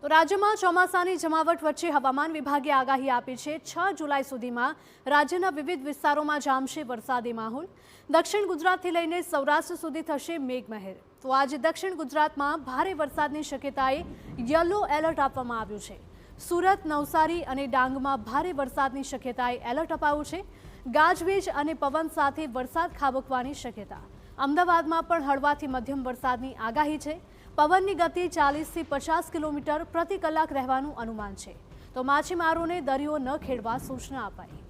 તો રાજ્યમાં ચોમાસાની જમાવટ વચ્ચે હવામાન વિભાગે આગાહી આપી છે 6 જુલાઈ સુધીમાં રાજ્યના વિવિધ વિસ્તારોમાં જામશે વરસાદી માહોલ। દક્ષિણ ગુજરાતથી લઈને સૌરાષ્ટ્ર સુધી થશે મેઘમહેર। તો આજે દક્ષિણ ગુજરાતમાં ભારે વરસાદની શક્યતાએ યલો એલર્ટ આપવામાં આવ્યું છે। સુરત, નવસારી અને ડાંગમાં ભારે વરસાદની શક્યતાએ એલર્ટ અપાયું છે। ગાજવીજ અને પવન સાથે વરસાદ ખાબકવાની શક્યતા। અમદાવાદમાં પણ હળવાથી મધ્યમ વરસાદની આગાહી છે। પવનની ગતિ 40 થી 50 કિલોમીટર પ્રતિ કલાક રહેવાનું અનુમાન છે। તો માછીમારોને દરિયો ન ખેડવા સૂચના અપાઈ।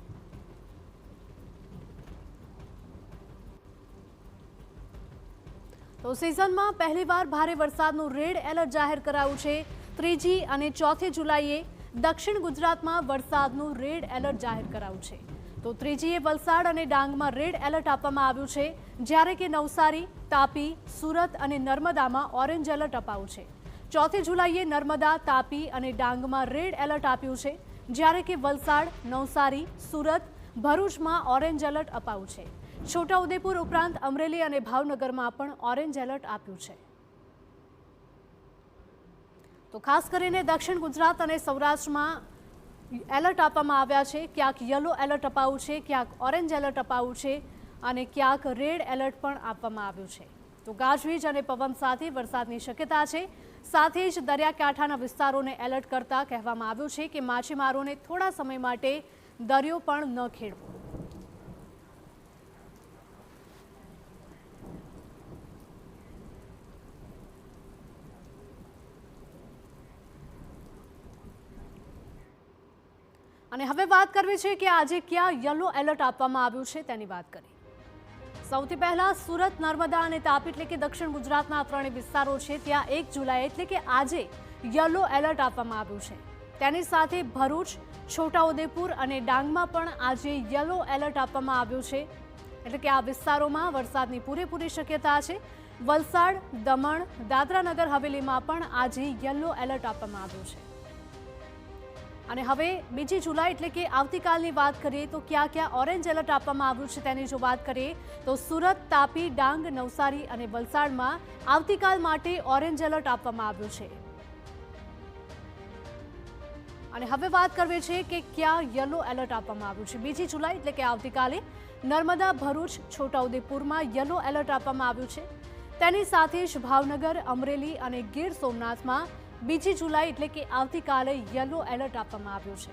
તો સિઝનમાં પહેલીવાર ભારે વરસાદનું રેડ એલર્ટ જાહેર કરાયું છે। 3જી અને 4થી જુલાઈએ દક્ષિણ ગુજરાતમાં વરસાદનું રેડ એલર્ટ જાહેર કરાયું છે। તો 3જીએ વલસાડ અને ડાંગમાં રેડ એલર્ટ આપવામાં આવ્યું છે, જ્યારે કે નવસારી, તાપી, સુરત અને નર્મદામાં ઓરેન્જ એલર્ટ અપાયું છે। 4થી જુલાઈએ નર્મદા, તાપી અને ડાંગમાં રેડ એલર્ટ આપ્યું છે, જ્યારે કે વલસાડ, નવસારી, સુરત, ભરૂચમાં ઓરેન્જ એલર્ટ અપાયું છે। છોટાઉદેપુર ઉપરાંત અમરેલી અને ભાવનગરમાં પણ ઓરેન્જ એલર્ટ આપ્યું છે। તો ખાસ કરીને દક્ષિણ ગુજરાત અને સૌરાષ્ટ્રમાં એલર્ટ આપવામાં આવ્યા છે। ક્યાંક યલો એલર્ટ અપાયું છે, ક્યાંક ઓરેન્જ એલર્ટ અપાયું છે અને ક્યાંક રેડ એલર્ટ પણ આપવામાં આવ્યું છે। તો ગાજવીજ અને પવન સાથે વરસાદની શક્યતા છે। સાથે જ દરિયાકાંઠાના વિસ્તારોને એલર્ટ કરતા કહેવામાં આવ્યું છે કે માછીમારોને થોડા સમય માટે દરિયો પણ ન ખેડવો। અને હવે વાત કરવી છે કે આજે ક્યાં યલો એલર્ટ આપવામાં આવ્યું છે તેની વાત કરીએ। સૌથી પહેલા સુરત, નર્મદા અને તાપી એટલે કે દક્ષિણ ગુજરાતના ત્રણેય વિસ્તારો છે ત્યાં 1 જુલાઈ એટલે કે આજે યલો એલર્ટ આપવામાં આવ્યું છે। તેની સાથે ભરૂચ, છોટાઉદેપુર અને ડાંગમાં પણ આજે યલો એલર્ટ આપવામાં આવ્યું છે, એટલે કે આ વિસ્તારોમાં વરસાદની પૂરેપૂરી શક્યતા છે। વલસાડ, દમણ, દાદરા નગર હવેલીમાં પણ આજે યલો એલર્ટ આપવામાં આવ્યું છે। અને હવે 2 જુલાઈ એટલે કે આવતીકાલની વાત કરીએ તો ક્યાં ક્યાં ઓરેન્જ એલર્ટ આપવામાં આવ્યું છે તેની જો વાત કરીએ તો સુરત, તાપી, ડાંગ, નવસારી અને વલસાડમાં આવતીકાલ માટે ઓરેન્જ એલર્ટ આપવામાં આવ્યું છે। અને હવે વાત કરવી છે કે ક્યાં યલો એલર્ટ આપવામાં આવ્યું છે। 2 જુલાઈ એટલે કે આવતીકાલે નર્મદા, ભરૂચ, છોટાઉદેપુરમાં યલો એલર્ટ આપવામાં આવ્યું છે। તેની સાથે જ ભાવનગર, અમરેલી અને ગીર સોમનાથમાં 2 જુલાઈ એટલે કે આવતીકાલે યલો એલર્ટ આપવામાં આવ્યું છે।